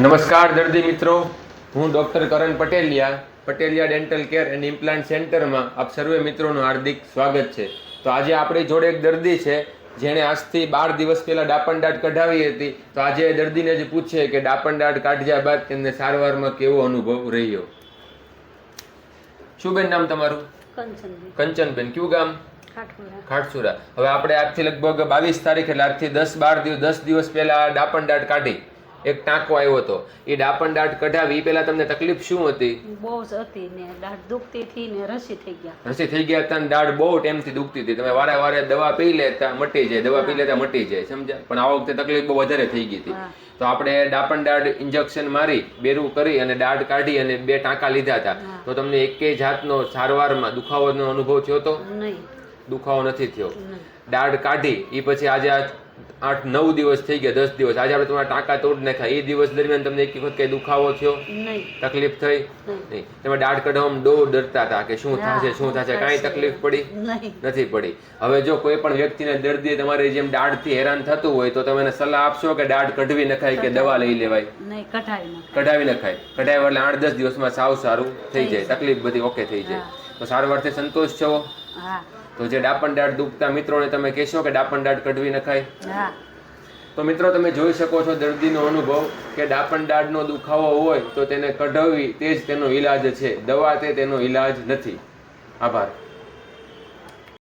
નમસ્કાર દર્દી મિત્રો, હું doctor Karan Patelia dental care and implant સેન્ટરમાં આપ સર્વે મિત્રોનું હાર્દિક સ્વાગત છે. તો આજે આપણી જોડે એક દર્દી છે જેણે આજથી 12 દિવસ પહેલાં ડાપણ દાઢ કઢાવી હતી. તો આજે દર્દીને જ પૂછીએ કે ડાપણ દાઢ કાઢ્યા બાદ તેમને સારવારમાં કેવો અનુભવ રહ્યો. શું બેન નામ તમારું? કંચનબેન. કયું ગામ? ખાટસુરા. હવે આપણે આજથી લગભગ 22 તારીખ એટલે આજથી 10 દિવસ પહેલા ડાપણ દાઢ કાઢી. એક ટાંકો આવ્યો હતો. એ ડાપણ દાઢ કઢાવી એ પહેલા તમને તકલીફ શું હતી? બહુ જ હતી ને દાઢ દુખતી હતી ને રસી થઈ ગયા હતા ને દાઢ બહુ ટાઈમથી દુખતી હતી. તમે વારે દવા પી લેતા મટી જાય, સમજ્યા? પણ આ વખતે તકલીફ બહુ વધારે થઈ ગઈ હતી. તો આપણે ડાપણ દાઢ ઇન્જેક્શન મારી બેરું કરી અને દાઢ કાઢી અને 2 ટાંકા લીધા હતા. તો તમને એકેય જાતનો સારવારમાં દુખાવાનો અનુભવ થયો હતો? નહીં, દુખાવો નથી થયો. દાઢ કાઢી એ પછી આજે 8-9 દિવસ થઈ ગયા, 10 દિવસ. આજે આપણે તમારા ટાંકા તોડી નાખ્યા. એ દિવસ દરમિયાન તમને એક વખત કઈ દુખાવો થયો? નહીં. તકલીફ થઈ? નહીં. તમે દાઢ કઢાવવામાં ડરતા હતા કે શું થશે? કાંઈ તકલીફ પડી નથી પડી. હવે જો કોઈ પણ વ્યક્તિને દર્દી તમારે જેમ દાઢથી હેરાન થતું હોય તો તમે એને સલાહ આપશો કે દાઢ કઢવી નખાય કે દવા લઈ લેવાય? નહીં, કઢાવી નખાય. કઢાવ્યા એટલે 8-10 દિવસમાં સાવ સારું થઈ જાય, તકલીફ બધી ઓકે થઈ જાય. તો સારવારથી સંતોષ છો? હા. તો જે ડાપણ દાઢ દુખતા મિત્રોને તમે કહેશો કે ડાપણ દાઢ કઢવી નખાય? હા. તો મિત્રો તમે જોઈ શકો છો દર્દીનો અનુભવ કે ડાપણ દાઢનો દુખાવો હોય તો તેને કઢાવવી તે જ તેનો ઈલાજ છે. દવા તેનો ઈલાજ નથી. આભાર.